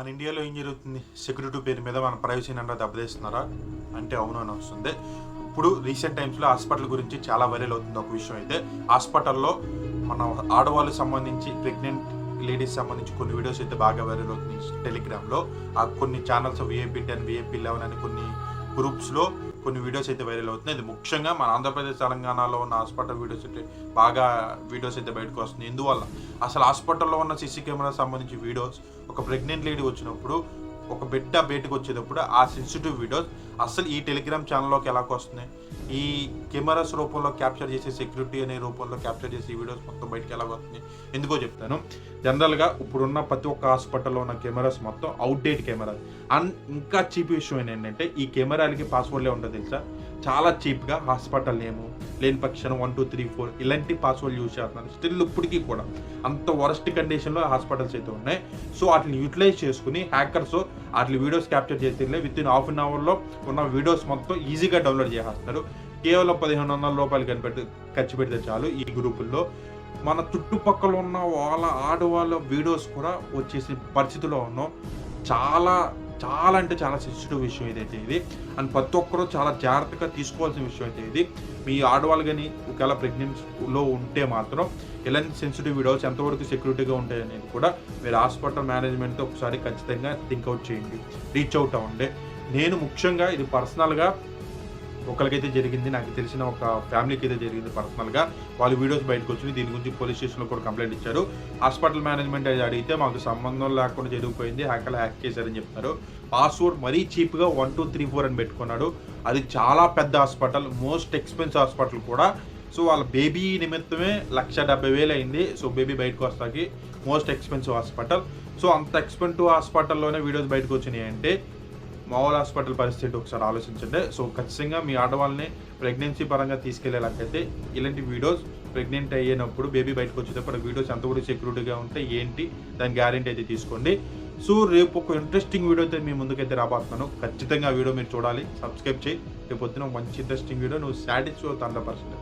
మన ఇండియాలో ఏం జరుగుతుంది? సెక్యూరిటీ పేరు మీద మన ప్రైవసీని అన్నా దెబ్బతీస్తున్నారా అంటే అవును అని వస్తుంది. ఇప్పుడు రీసెంట్ టైమ్స్లో హాస్పిటల్ గురించి చాలా వైరల్ అవుతుంది ఒక విషయం. అయితే హాస్పిటల్లో మన ఆడవాళ్ళకి సంబంధించి ప్రెగ్నెంట్ లేడీస్ సంబంధించి కొన్ని వీడియోస్ అయితే బాగా వైరల్ అవుతుంది టెలిగ్రామ్లో. కొన్ని ఛానల్స్ VIP 10 VIP 11 అని కొన్ని గ్రూప్స్లో కొన్ని వీడియోస్ అయితే వైరల్ అవుతున్నాయి. ఇది ముఖ్యంగా మన ఆంధ్రప్రదేశ్ తెలంగాణలో ఉన్న హాస్పిటల్ వీడియోస్ అయితే బాగా వీడియోస్ అయితే బయటకు వస్తున్నాయి. ఎందువల్ల అసలు హాస్పిటల్లో ఉన్న CC కెమెరా సంబంధించి వీడియోస్ ఒక ప్రెగ్నెంట్ లేడీ వచ్చినప్పుడు ఒక బిడ్డ బయటకు వచ్చేటప్పుడు ఆ సెన్సిటివ్ వీడియోస్ అసలు ఈ టెలిగ్రామ్ ఛానల్లోకి ఎలాగ వస్తున్నాయి, ఈ కెమెరాస్ రూపంలో క్యాప్చర్ చేసే సెక్యూరిటీ అనే రూపంలో క్యాప్చర్ చేసే వీడియోస్ మొత్తం బయటకు ఎలాగ వస్తున్నాయి ఎందుకో చెప్తాను. జనరల్గా ఇప్పుడున్న ప్రతి ఒక్క హాస్పిటల్లో ఉన్న కెమెరాస్ మొత్తం అవుట్డేట్ కెమెరాస్. ఇంకా చీప్ విషయం ఏంటంటే ఈ కెమెరాలకి పాస్వర్డ్లే ఉండదు తెలుసా. చాలా చీప్గా హాస్పిటల్ నేము లేని పక్షాన 1 2 3 4 ఇలాంటి పాస్వర్డ్ యూజ్ చేస్తున్నారు. స్టిల్ ఇప్పటికీ కూడా అంత వరస్ట్ కండిషన్లో హాస్పిటల్స్ అయితే ఉన్నాయి. సో వాటిని యూటిలైజ్ చేసుకుని హ్యాకర్స్ వాటి వీడియోస్ క్యాప్చర్ చేసి విత్ ఇన్ హాఫ్ అన్ అవర్లో ఉన్న వీడియోస్ మొత్తం ఈజీగా డౌన్లోడ్ చేసేస్తారు. కేవలం 1500 రూపాయలు ఖర్చు పెడితే చాలు. ఈ గ్రూపుల్లో మన చుట్టుపక్కల ఉన్న వాళ్ళ ఆడవాళ్ళ వీడియోస్ కూడా వచ్చేసి పరిస్థితిలో ఉన్నాం. చాలా చాలా అంటే చాలా సెన్సిటివ్ విషయం ఇదైతే ఇది. అండ్ ప్రతి ఒక్కరూ చాలా జాగ్రత్తగా తీసుకోవాల్సిన విషయం అయితే ఇది. మీ ఆడవాళ్ళు కానీ ఒకవేళ ప్రెగ్నెన్సీలో ఉంటే మాత్రం ఇలాంటి సెన్సిటివ్ వీడియోస్ ఎంతవరకు సెక్యూరిటీగా ఉంటాయి అనేది కూడా మీరు హాస్పిటల్ మేనేజ్మెంట్తో ఒకసారి ఖచ్చితంగా థింక్అవుట్ చేయండి, రీచ్ అవుట్ అవ్వండి. నేను ముఖ్యంగా ఇది పర్సనల్గా ఒకరికైతే జరిగింది, నాకు తెలిసిన ఒక ఫ్యామిలీకి అయితే జరిగింది పర్సనల్గా. వాళ్ళ వీడియోస్ బయటకు వచ్చింది. దీని గురించి పోలీస్ స్టేషన్లో కూడా కంప్లైంట్ ఇచ్చారు. హాస్పిటల్ మేనేజ్మెంట్ అది అడిగితే మాకు సంబంధం లేకుండా జరిగిపోయింది, హ్యాక్ చేశారని చెప్తారు. పాస్వర్డ్ మరీ చీప్గా 1 2 3 4 అని పెట్టుకున్నాడు. అది చాలా పెద్ద హాస్పిటల్, మోస్ట్ ఎక్స్పెన్సివ్ హాస్పిటల్ కూడా. సో వాళ్ళ బేబీ నిమిత్తమే 1,70,000 అయింది. సో బేబీ బయటకు వస్తాకి మోస్ట్ ఎక్స్పెన్సివ్ హాస్పిటల్. సో అంత ఎక్స్పెన్సివ్ హాస్పిటల్లోనే వీడియోస్ బయటకు వచ్చినాయి అంటే మామూలు హాస్పిటల్ పరిస్థితి ఒకసారి ఆలోచించండి. సో ఖచ్చితంగా మీ ఆడవాళ్ళని ప్రెగ్నెన్సీ పరంగా తీసుకెళ్లేలాగైతే ఇలాంటి వీడియోస్ ప్రెగ్నెంట్ అయ్యేటప్పుడు బేబీ బయటకు వచ్చేటప్పుడు వీడియోస్ ఎంతవరకు సెక్యూరిటీగా ఉంటాయి ఏంటి దాని గ్యారెంటీ అయితే తీసుకోండి. సో రేపు ఒక ఇంట్రెస్టింగ్ వీడియో అయితే మీ ముందుకైతే రాబోతున్నాను. ఖచ్చితంగా ఆ వీడియో మీరు చూడాలి, సబ్స్క్రైబ్ చేయి. రేపు పొద్దున మంచి ఇంట్రెస్టింగ్ వీడియో నువ్వు సాటిస్ఫై అవుతా 100%.